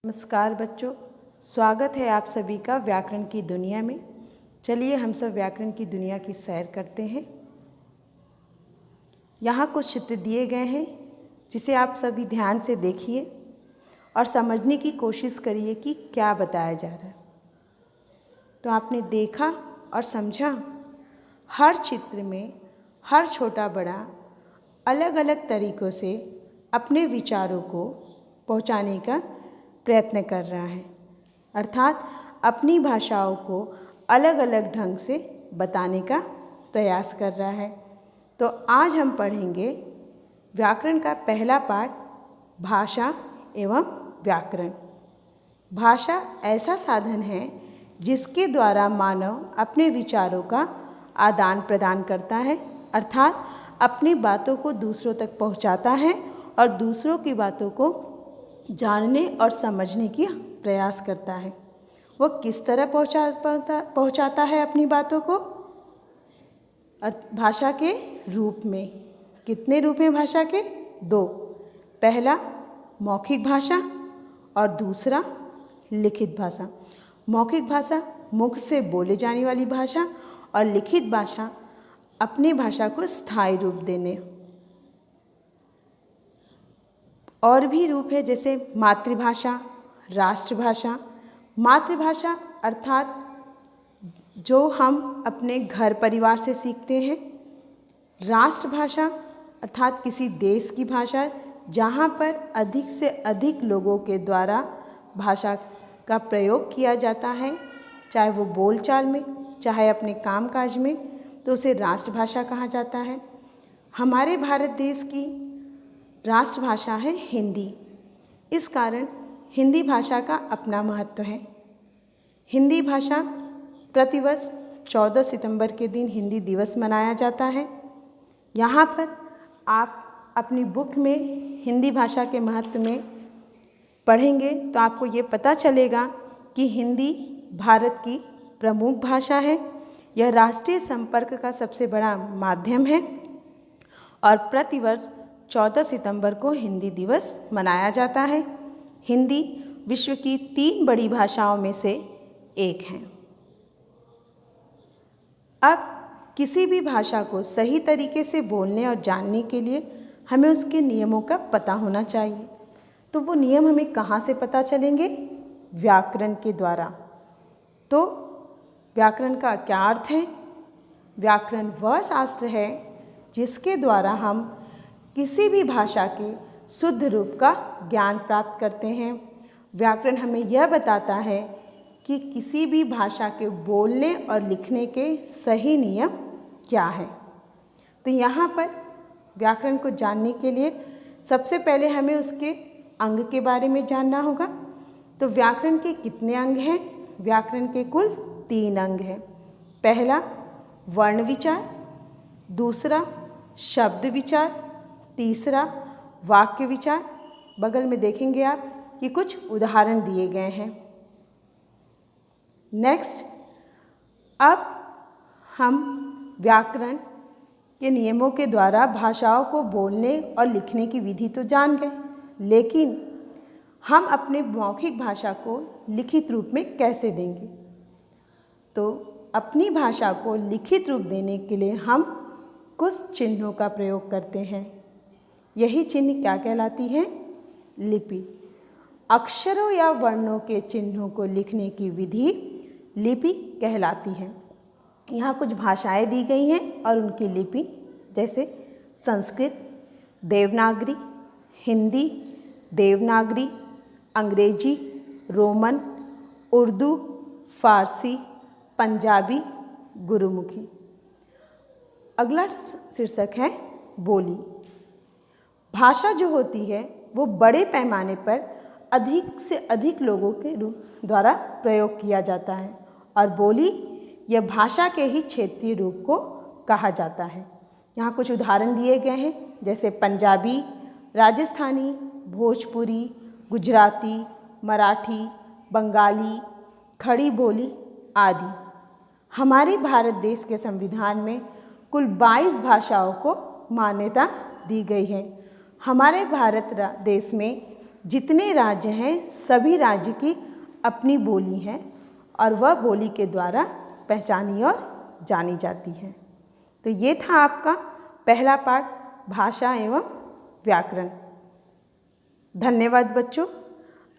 नमस्कार बच्चों, स्वागत है आप सभी का व्याकरण की दुनिया में। चलिए हम सब व्याकरण की दुनिया की सैर करते हैं। यहाँ कुछ चित्र दिए गए हैं जिसे आप सभी ध्यान से देखिए और समझने की कोशिश करिए कि क्या बताया जा रहा है। तो आपने देखा और समझा, हर चित्र में हर छोटा बड़ा अलग अलग तरीक़ों से अपने विचारों को पहुँचाने का प्रयत्न कर रहा है, अर्थात अपनी भाषाओं को अलग अलग ढंग से बताने का प्रयास कर रहा है। तो आज हम पढ़ेंगे व्याकरण का पहला पाठ, भाषा एवं व्याकरण। भाषा ऐसा साधन है जिसके द्वारा मानव अपने विचारों का आदान प्रदान करता है, अर्थात अपनी बातों को दूसरों तक पहुंचाता है और दूसरों की बातों को जानने और समझने की प्रयास करता है। वो किस तरह पहुंचाता है अपनी बातों को? भाषा के रूप में। कितने रूप हैं भाषा के? दो। पहला मौखिक भाषा और दूसरा लिखित भाषा। मौखिक भाषा मुख से बोले जाने वाली भाषा और लिखित भाषा अपनी भाषा को स्थायी रूप देने। और भी रूप है जैसे मातृभाषा, राष्ट्रभाषा। मातृभाषा अर्थात जो हम अपने घर परिवार से सीखते हैं। राष्ट्रभाषा अर्थात किसी देश की भाषा जहाँ पर अधिक से अधिक लोगों के द्वारा भाषा का प्रयोग किया जाता है, चाहे वो बोलचाल में, चाहे अपने कामकाज में, तो उसे राष्ट्रभाषा कहा जाता है। हमारे भारत देश की राष्ट्रभाषा है हिंदी। इस कारण हिंदी भाषा का अपना महत्व है। हिंदी भाषा प्रतिवर्ष 14 सितंबर के दिन हिंदी दिवस मनाया जाता है। यहाँ पर आप अपनी बुक में हिंदी भाषा के महत्व में पढ़ेंगे तो आपको ये पता चलेगा कि हिंदी भारत की प्रमुख भाषा है। यह राष्ट्रीय संपर्क का सबसे बड़ा माध्यम है और प्रतिवर्ष 14 सितंबर को हिंदी दिवस मनाया जाता है। हिंदी विश्व की 3 बड़ी भाषाओं में से एक है। अब किसी भी भाषा को सही तरीके से बोलने और जानने के लिए हमें उसके नियमों का पता होना चाहिए। तो वो नियम हमें कहाँ से पता चलेंगे? व्याकरण के द्वारा। तो व्याकरण का क्या अर्थ है? व्याकरण वह शास्त्र है जिसके द्वारा हम किसी भी भाषा के शुद्ध रूप का ज्ञान प्राप्त करते हैं। व्याकरण हमें यह बताता है कि किसी भी भाषा के बोलने और लिखने के सही नियम क्या है। तो यहाँ पर व्याकरण को जानने के लिए सबसे पहले हमें उसके अंग के बारे में जानना होगा। तो व्याकरण के कितने अंग हैं? व्याकरण के कुल 3 अंग हैं। पहला वर्ण विचार, दूसरा शब्द विचार, तीसरा वाक्य विचार। बगल में देखेंगे आप कि कुछ उदाहरण दिए गए हैं। नेक्स्ट, अब हम व्याकरण के नियमों के द्वारा भाषाओं को बोलने और लिखने की विधि तो जान गए, लेकिन हम अपने मौखिक भाषा को लिखित रूप में कैसे देंगे? तो अपनी भाषा को लिखित रूप देने के लिए हम कुछ चिन्हों का प्रयोग करते हैं। यही चिन्ह क्या कहलाती है? लिपि। अक्षरों या वर्णों के चिन्हों को लिखने की विधि लिपि कहलाती है। यहाँ कुछ भाषाएं दी गई हैं और उनकी लिपि, जैसे संस्कृत, देवनागरी, हिंदी, देवनागरी, अंग्रेजी, रोमन, उर्दू, फारसी, पंजाबी, गुरुमुखी। अगला शीर्षक है बोली। भाषा जो होती है वो बड़े पैमाने पर अधिक से अधिक लोगों के द्वारा प्रयोग किया जाता है और बोली यह भाषा के ही क्षेत्रीय रूप को कहा जाता है। यहाँ कुछ उदाहरण दिए गए हैं, जैसे पंजाबी, राजस्थानी, भोजपुरी, गुजराती, मराठी, बंगाली, खड़ी बोली आदि। हमारे भारत देश के संविधान में कुल 22 भाषाओं को मान्यता दी गई है। हमारे भारत देश में जितने राज्य हैं सभी राज्य की अपनी बोली है और वह बोली के द्वारा पहचानी और जानी जाती है। तो ये था आपका पहला पाठ भाषा एवं व्याकरण। धन्यवाद बच्चों।